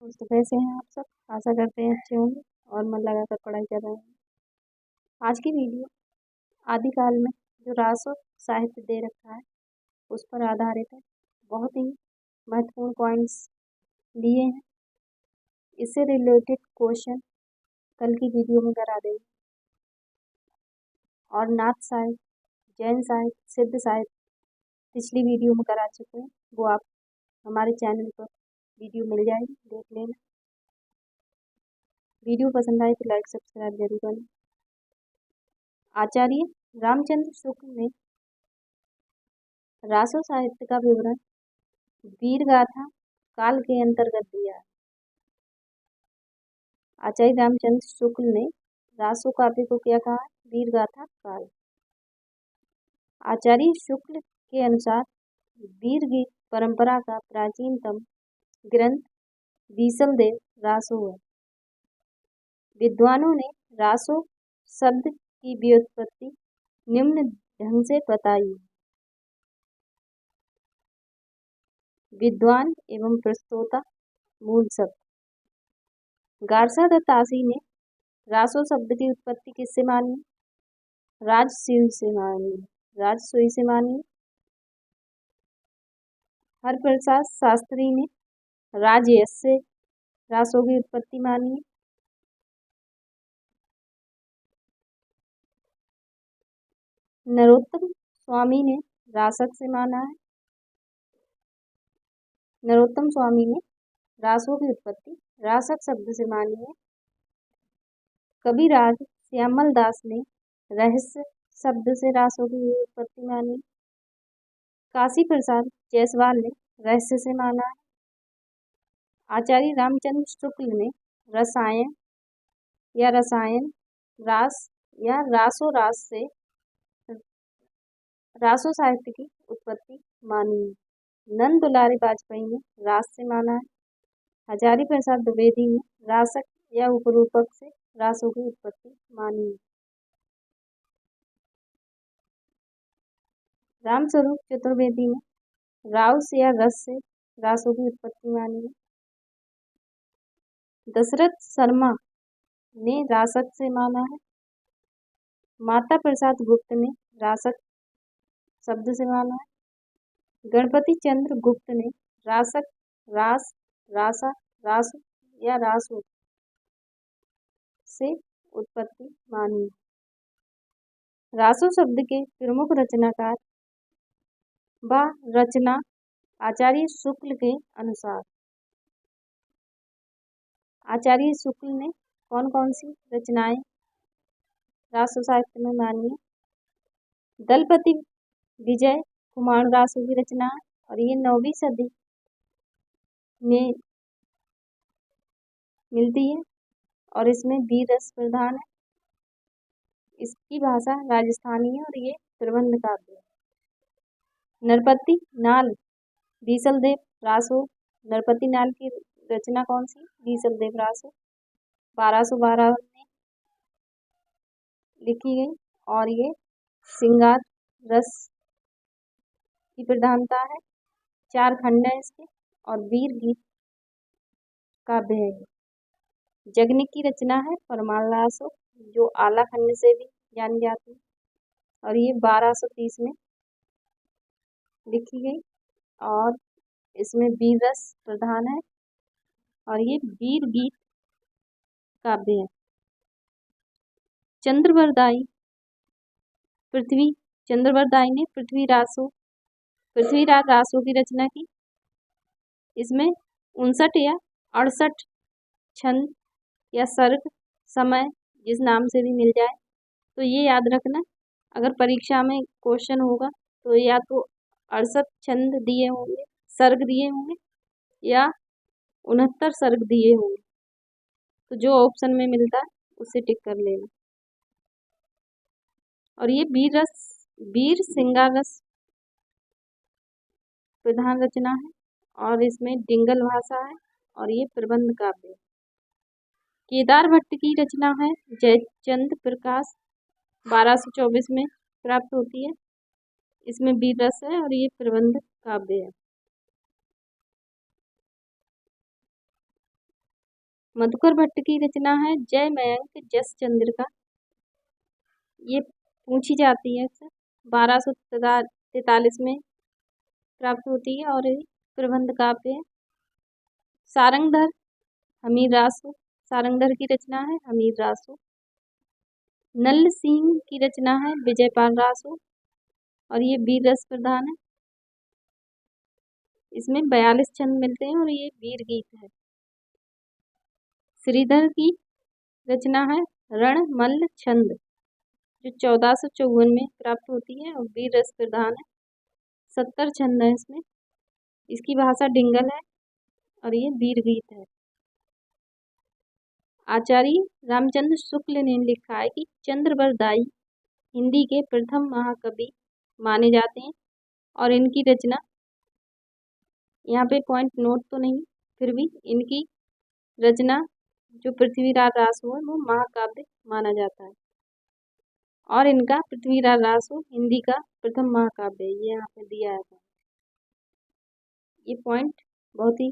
तो कैसे हैं आप सब। आशा करते हैं अच्छे होंगे और मन लगाकर पढ़ाई कर रहे हैं। आज की वीडियो आदिकाल में जो रासो साहित्य दे रखा है उस पर आधारित है। बहुत ही महत्वपूर्ण पॉइंट्स लिए हैं। इससे रिलेटेड क्वेश्चन कल की वीडियो में करा देंगे। और नाथ साहित्य, जैन साहित्य, सिद्ध साहित्य पिछली वीडियो में करा चुके हैं, वो आप हमारे चैनल पर वीडियो मिल जाएगी, देख लेना। वीडियो पसंद आए तो लाइक सब्सक्राइब जरूर करें। आचार्य रामचंद्र शुक्ल ने रासो साहित्य का विवरण वीर गाथा काल के अंतर्गत दिया है। आचार्य रामचंद्र शुक्ल ने रासो काव्य को क्या कहा? वीर गाथा काल। आचार्य शुक्ल के अनुसार वीर गीत परंपरा का प्राचीनतम ग्रंथ बीसलदेव रासो है। विद्वानों ने रासो शब्द की व्युत्पत्ति निम्न ढंग से बताई। विद्वान एवं प्रस्तोता मूल शब्द। गारसा दत्त आसी ने रासो शब्द की उत्पत्ति किससे मानी? राजसूय से मानी। राजसूय से मानी। हरप्रसाद शास्त्री ने राजयश से रासो की उत्पत्ति मानी। नरोत्तम स्वामी ने रासक से माना है। नरोत्तम स्वामी ने रासो की उत्पत्ति रासक शब्द से मानी है। कविराज श्यामल दास ने रहस्य शब्द से रासो की उत्पत्ति मानी। काशी प्रसाद जायसवाल ने रहस्य से माना है। आचार्य रामचंद्र शुक्ल ने रसायन या रसायन रास या रासो रास से रासो साहित्य की उत्पत्ति मानी है। नंद दुलारी वाजपेयी ने रास से माना है। हजारी प्रसाद द्विवेदी ने रासक या उपरूपक से रासो की उत्पत्ति मानी है। रामस्वरूप चतुर्वेदी ने राउस या रस से रासो की उत्पत्ति मानी है। दशरथ शर्मा ने रासक से माना है। माता प्रसाद गुप्त ने रासक शब्द से माना है। गणपति चंद्र गुप्त ने रासक, रास, रासा, रासु या रासु से उत्पत्ति मानी। रासो शब्द के प्रमुख रचनाकार व रचना आचार्य शुक्ल के अनुसार। आचार्य शुक्ल ने कौन कौन सी रचनाएं रासो साहित्य में मानी है? दलपति विजय कुमार रासो की रचना है और ये 9वीं सदी में मिलती है और इसमें वीर रस प्रधान है। इसकी भाषा राजस्थानी है और ये प्रबंध काव्य है। नरपति नाल बीसलदेव रासो। नरपति नाल की रचना कौन सी? बीसलदेव रासो 1212 में लिखी गई और ये श्रृंगार रस की प्रधानता है। 4 खंड है इसके और वीर गीत काव्य है। जगनिक की रचना है परमाल रासो जो आला खंड से भी जानी जाती है और ये 1230 में लिखी गई और इसमें वीर रस प्रधान है और ये वीर गीत काव्य है। चंद्रवरदाई ने पृथ्वीराज रासो की रचना की। इसमें 59 या 68 छंद या सर्ग समय जिस नाम से भी मिल जाए तो ये याद रखना। अगर परीक्षा में क्वेश्चन होगा तो या तो 68 छंद दिए होंगे, सर्ग दिए होंगे या 69 सर्ग दिए होंगे, तो जो ऑप्शन में मिलता है उसे टिक कर लेना। और ये वीर श्रृंगार रस प्रधान रचना है और इसमें डिंगल भाषा है और ये प्रबंध काव्य है। केदार भट्ट की रचना है जयचंद प्रकाश 1224 में प्राप्त होती है। इसमें वीर रस है और ये प्रबंध काव्य है। मधुकर भट्ट की रचना है जय मयंक जस चंद्रिका। ये पूछी जाती है, 1243 में प्राप्त होती है और ये प्रबंध काव्य है। सारंगधर हमीर रासो, सारंगधर की रचना है हमीर रासो। नल सिंह की रचना है विजयपाल रासो और ये वीर रस प्रधान है। इसमें 42 छंद मिलते हैं और ये वीर गीत है। श्रीधर की रचना है रणमल्ल छंद, जो 1454 में प्राप्त होती है और वीर रस प्रधान है। 70 छंद है इसमें। इसकी भाषा डिंगल है और ये वीर गीत है। आचार्य रामचंद्र शुक्ल ने लिखा है कि चंद्रवरदाई हिंदी के प्रथम महाकवि माने जाते हैं और इनकी रचना, यहाँ पे पॉइंट नोट तो नहीं, फिर भी इनकी रचना जो पृथ्वीराज रासो है वो महाकाव्य माना जाता है और इनका पृथ्वीराज रासो हिंदी का प्रथम महाकाव्य है। ये यहाँ पे दिया है। ये पॉइंट बहुत ही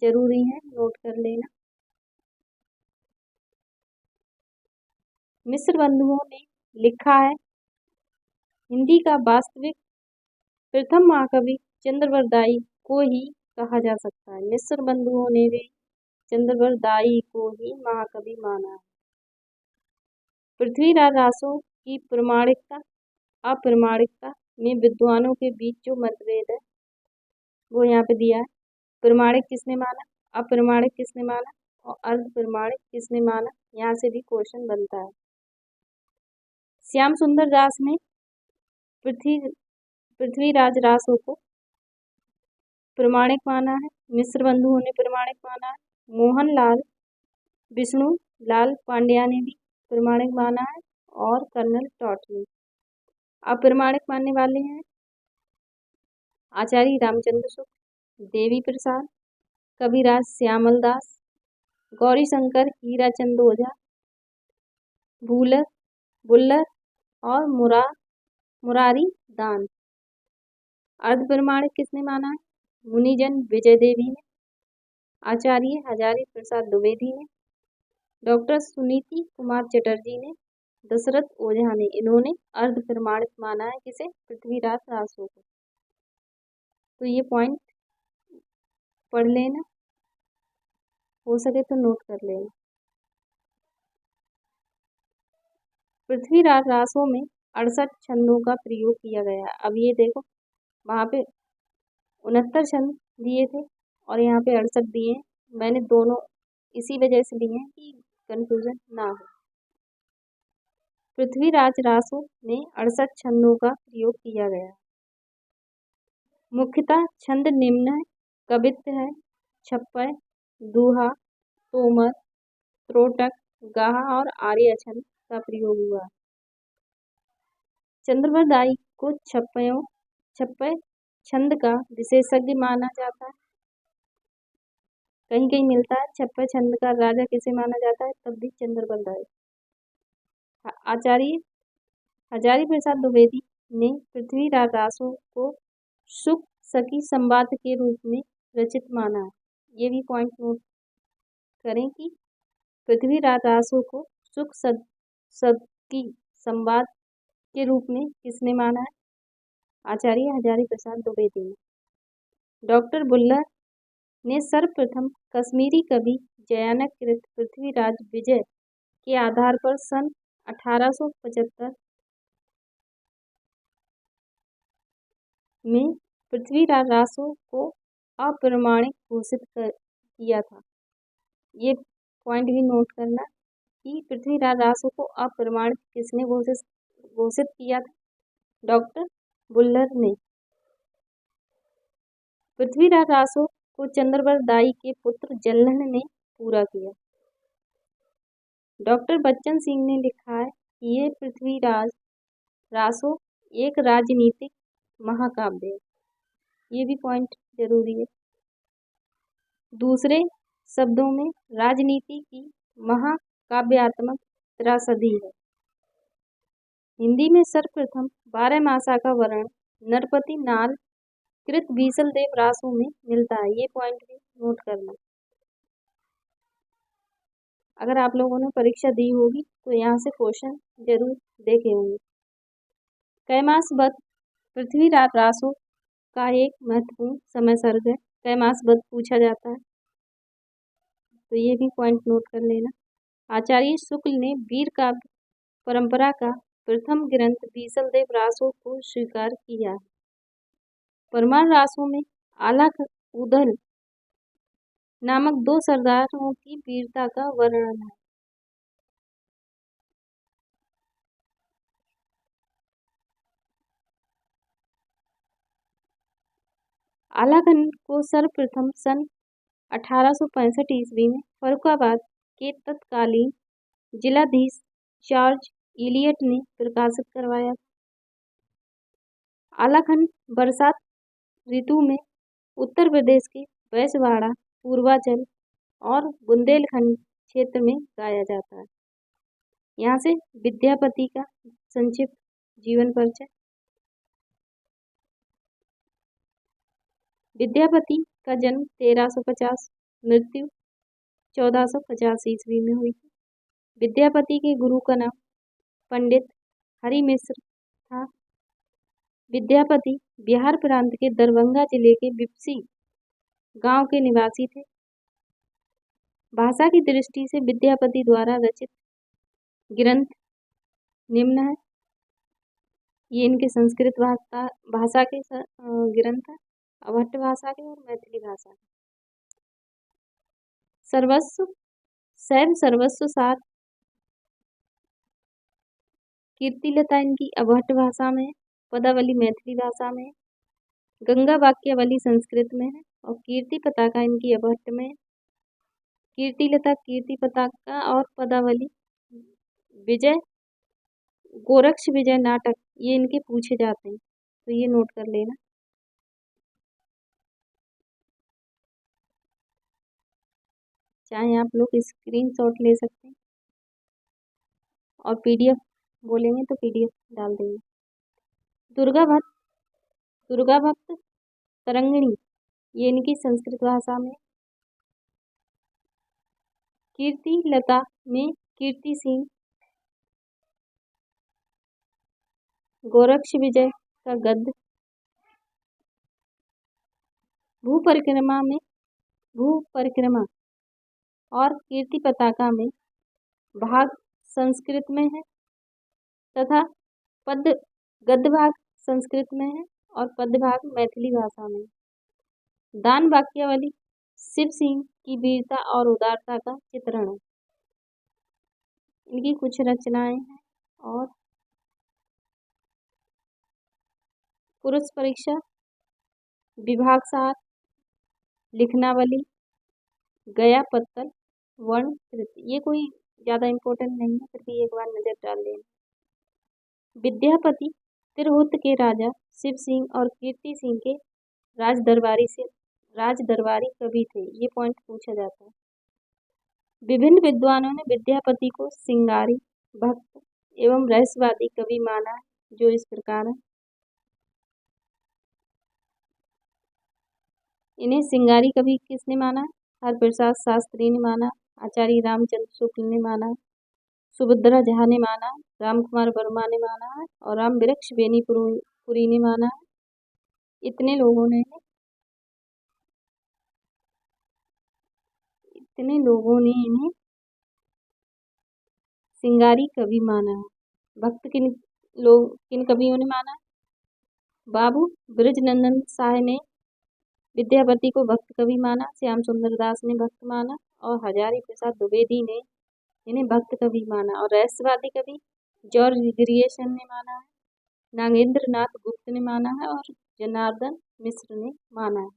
जरूरी है, नोट कर लेना। मिश्र बंधुओं ने लिखा है हिंदी का वास्तविक प्रथम महाकवि चंद्रवरदाई को ही कहा जा सकता है। मिश्र बंधुओं ने भी चंद्रवरदाई को ही महाकवि माना है। पृथ्वीराज रासो की प्रमाणिकता अप्रमाणिकता में विद्वानों के बीच जो मतभेद है वो यहाँ पे दिया है। प्रमाणिक किसने माना, अप्रमाणिक किसने माना और अर्ध प्रमाणिक किसने माना, यहाँ से भी क्वेश्चन बनता है। श्याम सुंदर दास ने पृथ्वीराज रासो को प्रमाणिक माना है। मिश्र बंधुओं ने प्रमाणिक माना है। मोहनलाल विष्णु लाल पांड्या ने भी प्रमाणिक माना है और कर्नल टॉट ने। अप्रमाणिक मानने वाले हैं आचार्य रामचंद्र शुक्ल, देवी प्रसाद, कविराज श्यामल दास, गौरी शंकर हीराचंद ओझा, बुल्लर और मुरारी दान। अर्ध प्रमाणिक किसने माना है, मुनिजन विजय देवी ने, आचार्य हजारी प्रसाद द्विवेदी ने, डॉक्टर सुनीति कुमार चटर्जी ने, दशरथ ओझा ने। इन्होंने अर्ध प्रमाणिक माना है किसे, पृथ्वीराज रासो को। तो ये पॉइंट पढ़ लेना, हो सके तो नोट कर लेना। पृथ्वीराज रासो में 68 छंदों का प्रयोग किया गया है। अब ये देखो, वहाँ पे 69 छंद दिए थे और यहाँ पे 68 दिए हैं। मैंने दोनों इसी वजह से लिए हैं कि कंफ्यूजन ना हो। पृथ्वीराज रासो में 68 छंदों का प्रयोग किया गया है। मुख्यतः छंद निम्न है, कवित्त है, छप्पय, दूहा, तोमर, त्रोटक, गाहा और आर्य छंद का प्रयोग हुआ। चंद्रवरदाई को छप्पय छंद का विशेषज्ञ माना जाता है। कहीं कहीं मिलता है छप्पय छंद का राजा किसे माना जाता है, तब भी चंद्रवरदाई। आचार्य हजारी प्रसाद द्विवेदी ने पृथ्वीराज रासो को सुख सखी संवाद के रूप में रचित माना है। ये भी पॉइंट नोट करें कि पृथ्वीराज रासो को सुख सखी संवाद के रूप में किसने माना है, आचार्य हजारी प्रसाद द्विवेदी ने। डॉक्टर बुल्लर ने सर्वप्रथम कश्मीरी कवि जयानक कृत पृथ्वीराज विजय के आधार पर सन 1875 में पृथ्वीराज रासो को अप्रमाणिक घोषित किया था। ये पॉइंट भी नोट करना कि पृथ्वीराज रासो को अप्रमाणिक किसने घोषित किया था, डॉक्टर बुल्लर ने। पृथ्वीराज रासो को चंद्रवरदाई के पुत्र जल्हन ने पूरा किया। डॉक्टर बच्चन सिंह ने लिखा है कि ये पृथ्वीराज रासो एक राजनीतिक महाकाव्य है। ये भी पॉइंट जरूरी है। दूसरे शब्दों में राजनीति की महाकाव्यात्मक त्रासदी है। हिंदी में सर्वप्रथम 12 मासा का वर्णन नरपति नाल कृत बीसल देव रासो में मिलता है। ये पॉइंट भी नोट करना। अगर आप लोगों ने परीक्षा दी होगी तो यहाँ से क्वेश्चन जरूर देखे होंगे। कैमासबद्ध पृथ्वीराज रासो का एक महत्वपूर्ण समय सर्ग है। कैमासबद्ध पूछा जाता है तो ये भी पॉइंट नोट कर लेना। आचार्य शुक्ल ने वीर काव्य परंपरा का प्रथम ग्रंथ बीसलदेव रासो को स्वीकार किया। परमार रासों में आलाख उदल नामक 2 सरदारों की वीरता का वर्णन है। आलाखन को सर्वप्रथम सन 1865 ईस्वी में फर्रुखाबाद के तत्कालीन जिलाधीश जॉर्ज इलियट ने प्रकाशित करवाया। आलाखन बरसात ऋतु में उत्तर प्रदेश के बैसवाड़ा, पूर्वांचल और बुंदेलखंड क्षेत्र में गाया जाता है। यहाँ से विद्यापति का संक्षिप्त जीवन परिचय। विद्यापति का जन्म 1350, मृत्यु 1450 ईस्वी में हुई थी। विद्यापति के गुरु का नाम पंडित हरि मिश्र था। विद्यापति बिहार प्रांत के दरभंगा जिले के बिपसी गांव के निवासी थे। भाषा की दृष्टि से विद्यापति द्वारा रचित ग्रंथ निम्न है। ये इनके संस्कृत भाषा के ग्रंथ है, अभट्ट भाषा के और मैथिली भाषा के। सर्वस्व शैव सर्वस्व सार कीर्तिलता इनकी अभट्ट भाषा में, पदावली मैथिली भाषा में, गंगा वाक्यावली संस्कृत में है और कीर्ति पताका इनकी अभट्ट में। कीर्तिलता, कीर्ति पताका और पदावली विजय गोरक्ष विजय नाटक ये इनके पूछे जाते हैं तो ये नोट कर लेना। चाहे आप लोग स्क्रीनशॉट ले सकते हैं और पीडीएफ बोलेंगे तो पीडीएफ डाल देंगे। दुर्गा भक्त तरंगिणी ये इनकी संस्कृत भाषा में। कीर्ति लता में कीर्ति सिंह, गोरक्ष विजय का गद्य। भू परिक्रमा में भू परिक्रमा और कीर्ति पताका में भाग संस्कृत में है तथा गद्य भाग संस्कृत में है और पद्य भाग मैथिली भाषा में। दान वाक्यावली शिव सिंह की वीरता और उदारता का चित्रण है। इनकी कुछ रचनाएं हैं और पुरुष परीक्षा, विभाग सार, लिखनावली, गया पत्तल, वर्ण कृति। ये कोई ज़्यादा इम्पोर्टेंट नहीं है, फिर भी एक बार नज़र डाल लेना। विद्यापति तिरहुत के राजा शिव सिंह और कीर्ति सिंह के राजदरबारी कवि थे। ये पॉइंट पूछा जाता है। विभिन्न विद्वानों ने विद्यापति को सिंगारी, भक्त एवं रहस्यवादी कवि माना है, जो इस प्रकार है। इन्हें सिंगारी कवि किसने माना है? हरप्रसाद शास्त्री ने माना, आचार्य रामचंद्र शुक्ल ने माना, सुभद्रा झा ने माना, रामकुमार वर्मा ने माना है और राम वृक्ष बेनीपुरी ने माना है। इतने लोगों ने इन्हें सिंगारी कवि माना है। भक्त किन कवियों ने माना? बाबू ब्रजनंदन शाह ने विद्यापति को भक्त कवि माना, श्याम सुंदर दास ने भक्त माना और हजारी प्रसाद द्विवेदी ने इन्हें भक्त कवि माना और रहस्यवादी कवि जॉर्ज ग्रियर्सन ने माना है, नागेंद्र नाथ गुप्त ने माना है और जनार्दन मिश्र ने माना है।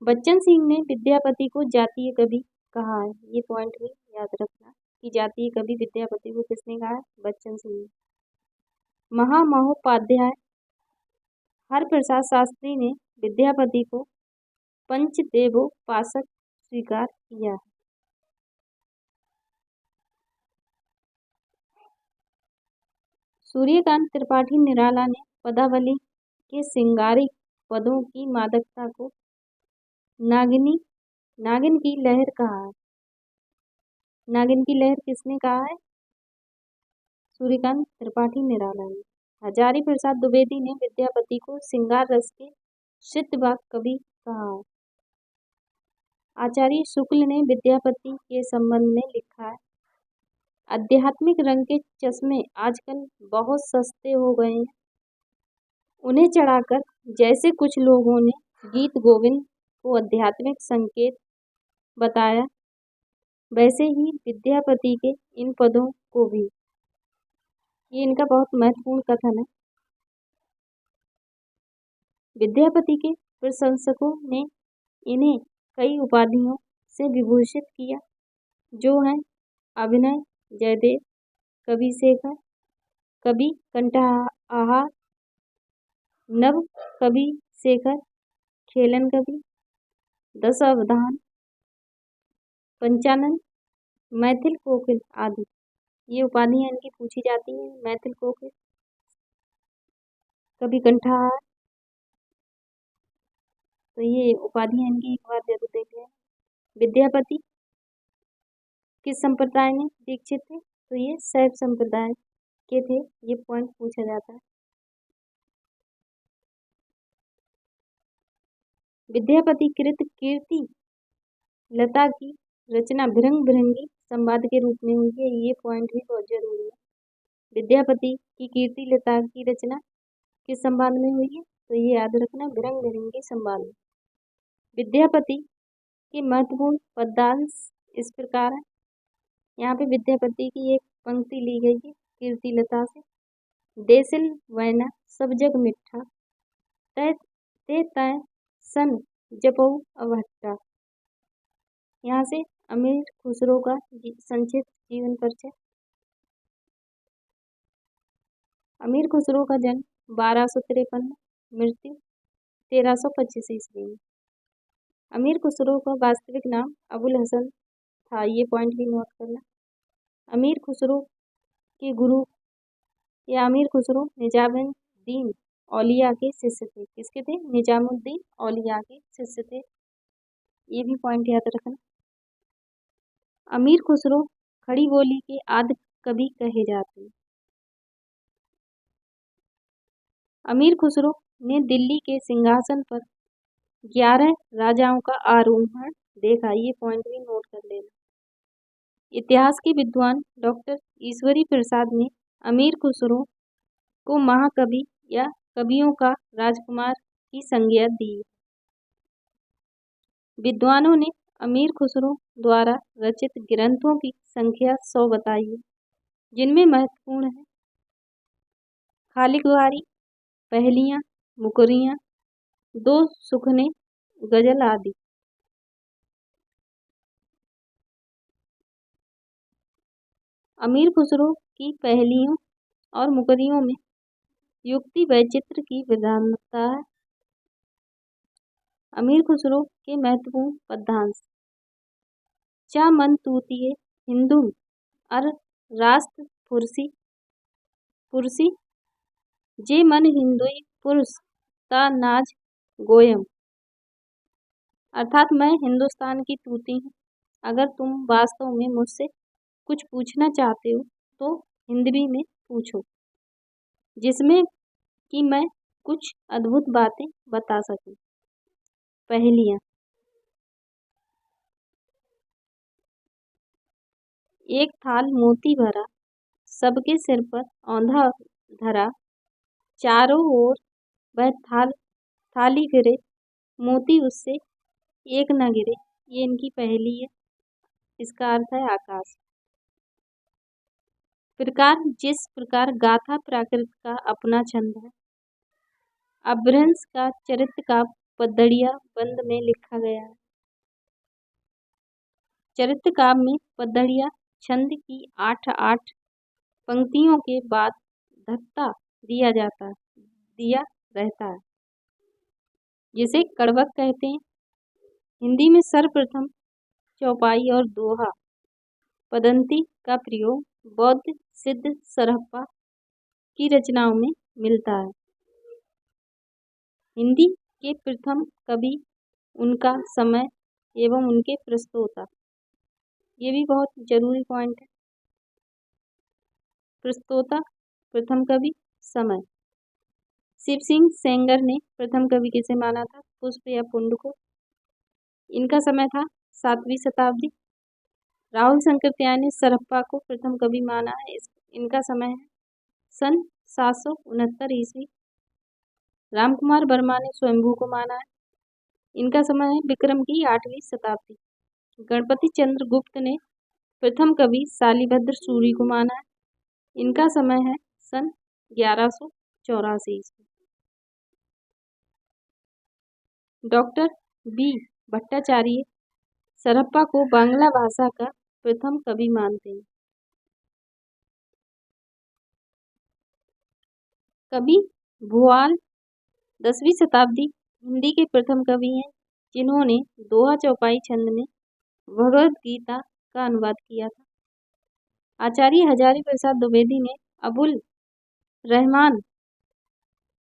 बच्चन सिंह ने विद्यापति को जातीय कवि कहा है। ये पॉइंट भी याद रखना कि जातीय कवि विद्यापति को किसने कहा है? बच्चन सिंह ने। महामहोपाध्याय हरप्रसाद शास्त्री ने विद्यापति को पंचदेवोपासक स्वीकार किया है। सूर्यकांत त्रिपाठी निराला ने पदावली के सिंगारिक पदों की मादकता को नागिन की लहर कहा है। नागिन की लहर किसने कहा है? सूर्यकांत त्रिपाठी निराला ने। हजारी प्रसाद द्विवेदी ने विद्यापति को श्रृंगार रस के सिद्धवाक कवि कहा है। आचार्य शुक्ल ने विद्यापति के संबंध में लिखा है, आध्यात्मिक रंग के चश्मे आजकल बहुत सस्ते हो गए हैं, उन्हें चढ़ाकर जैसे कुछ लोगों ने गीत गोविंद को आध्यात्मिक संकेत बताया, वैसे ही विद्यापति के इन पदों को भी। ये इनका बहुत महत्वपूर्ण कथन है। विद्यापति के प्रशंसकों ने इन्हें कई उपाधियों से विभूषित किया, जो हैं अभिनय जयदेव, कवि शेखर, कवि कंठहार, नव कवि शेखर, खेलन कवि, दशावधान, पंचानन, मैथिल कोकिल आदि। ये उपाधियां इनकी पूछी जाती हैं। मैथिल कोकिल, कवि कंठहार, तो ये उपाधियां इनकी एक बार जरूर देख लें। विद्यापति किस संप्रदाय में दीक्षित थे? तो ये शैव संप्रदाय के थे। ये पॉइंट पूछा जाता है। विद्यापति कृत कीर्ति लता की रचना भिरंग भिरंगी संवाद के रूप में हुई है। ये पॉइंट भी बहुत जरूरी है। विद्यापति की कीर्ति लता की रचना किस संवाद में हुई है? तो ये याद रखना, भिरंग भिरंगी संवाद में। विद्यापति के महत्वपूर्ण पद्यांश इस प्रकार है। यहाँ पे विद्यापति की एक पंक्ति ली गई है कीर्ति लता से। देसिल वैना सब जग मिठा, तय ते तय सन जपऊ अवहट्टा। यहाँ से अमीर खुसरो का संक्षिप्त जीवन परिचय। अमीर खुसरो का जन्म 1253, मृत्यु 1325 ईस्वी में। अमीर खुसरो का वास्तविक नाम अबुल हसन था। ये पॉइंट भी नोट करना। अमीर खुसरो के गुरु या अमीर खुसरो निजामुद्दीन औलिया के शिष्य थे। किसके थे? निजामुद्दीन औलिया के शिष्य थे। ये भी पॉइंट याद रखना। अमीर खुसरो खड़ी बोली के आदि कवि कहे जाते हैं। अमीर खुसरो ने दिल्ली के सिंहासन पर 11 राजाओं का आरोहण देखा। ये पॉइंट भी नोट कर लेना। इतिहास के विद्वान डॉक्टर ईश्वरी प्रसाद ने अमीर खुसरो को महाकवि या कवियों का राजकुमार की संज्ञा दी। विद्वानों ने अमीर खुसरो द्वारा रचित ग्रंथों की संख्या 100 बताई है, जिनमें महत्वपूर्ण है खालिकवारी, पहेलियां, मुकरियां, दो सुखने, गजल आदि। अमीर खुसरो की पहेलियों और मुकरियों में युक्ति वैचित्र की विद्वानता है। अमीर खुसरो के महत्वपूर्ण पद्यांश। चा मन तूतिए हिंदू अर रास्त पुरसी पुरसी, जे मन हिंदुई पुरुष ता नाज गोयम। अर्थात मैं हिंदुस्तान की तूती हूँ, अगर तुम वास्तव में मुझसे कुछ पूछना चाहते हो तो हिंदवी में पूछो, जिसमें कि मैं कुछ अद्भुत बातें बता सकूं। पहेलियां। एक थाल मोती भरा, सबके सिर पर औंधा धरा, चारों ओर वह थाली फिरे, मोती उससे एक न गिरे। ये इनकी पहेली है। इसका अर्थ है आकाश। प्रकार जिस प्रकार गाथा प्राकृत का अपना छंद है, अपभ्रंश का चरित्र का पद्दड़िया बंद में लिखा गया है। चरित्र काव्य में पद्दड़िया छंद की 8-8 पंक्तियों के बाद धत्ता दिया रहता है, जिसे कड़वक कहते हैं। हिंदी में सर्वप्रथम चौपाई और दोहा पदंती का प्रयोग बौद्ध सिद्ध सरहप्पा की रचनाओं में मिलता है। हिंदी के प्रथम कवि, उनका समय एवं उनके प्रस्तोता, ये भी बहुत जरूरी पॉइंट है। प्रस्तोता प्रथम कवि समय। शिव सिंह सेंगर ने प्रथम कवि किसे माना था? पुष्प या पुंड को। इनका समय था 7वीं शताब्दी। राहुल शंकर ने सरहप्पा को प्रथम कवि माना है। इनका समय है सन 769 ईस्वी। रामकुमार वर्मा ने स्वयंभू को माना है। इनका समय है विक्रम की 8वीं शताब्दी। गणपति चंद्र गुप्त ने प्रथम कवि शालिभद्र सूरी को माना है। इनका समय है सन 1184 ईस्वी। डॉक्टर बी भट्टाचार्य सरहप्पा को बांग्ला भाषा का प्रथम कवि मानते हैं। कवि भुआल 10वीं शताब्दी हिंदी के प्रथम कवि हैं, जिन्होंने दोहा चौपाई छंद में भगवद गीता का अनुवाद किया था। आचार्य हजारी प्रसाद द्विवेदी ने अबुल रहमान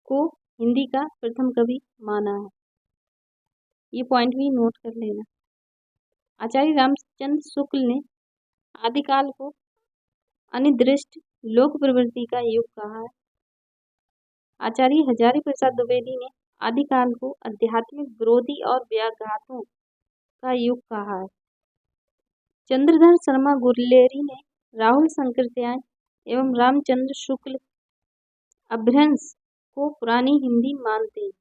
को हिंदी का प्रथम कवि माना है। ये पॉइंट भी नोट कर लेना। आचार्य रामचंद्र शुक्ल ने आदिकाल को अनिर्दिष्ट लोक प्रवृत्ति का युग कहा है। आचार्य हजारी प्रसाद द्विवेदी ने आदिकाल को आध्यात्मिक विरोधी और व्याघातों का युग कहा है। चंद्रधर शर्मा गुर्लेरी ने राहुल शंकर एवं रामचंद्र शुक्ल अभ्रंश को पुरानी हिंदी मानते हैं।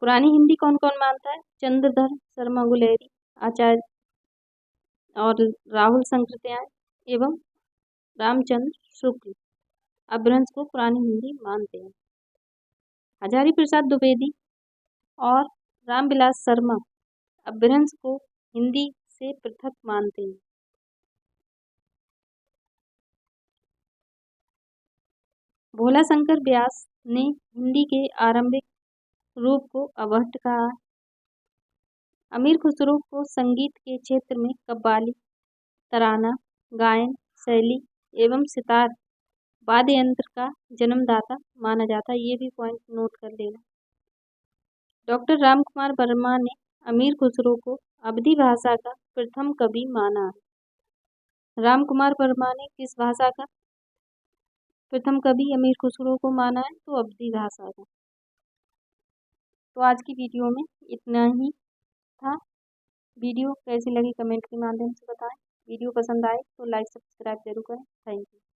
पुरानी हिंदी कौन कौन मानता है? चंद्रधर शर्मा गुलेरी, आचार्य और राहुल शंकर एवं रामचंद्र शुक्ल अभ्रंश को पुरानी हिंदी मानते हैं। हजारी प्रसाद द्विवेदी और रामविलास शर्मा अभ्रंश को हिंदी से पृथक मानते हैं। भोला शंकर व्यास ने हिंदी के आरंभिक रूप को अवहट्ट कहा है। अमीर खुसरो को संगीत के क्षेत्र में कव्वाली, तराना, गायन शैली एवं सितार वाद्य यंत्र का जन्मदाता माना जाता है। ये भी पॉइंट नोट कर लेना। डॉक्टर रामकुमार वर्मा ने अमीर खुसरो को अवधी भाषा का प्रथम कवि माना है। रामकुमार वर्मा ने किस भाषा का प्रथम कवि अमीर खुसरो को माना है? तो अवधी भाषा का। तो आज की वीडियो में इतना ही था। वीडियो कैसी लगी कमेंट के माध्यम से बताएं। वीडियो पसंद आए तो लाइक सब्सक्राइब जरूर करें। Thank you.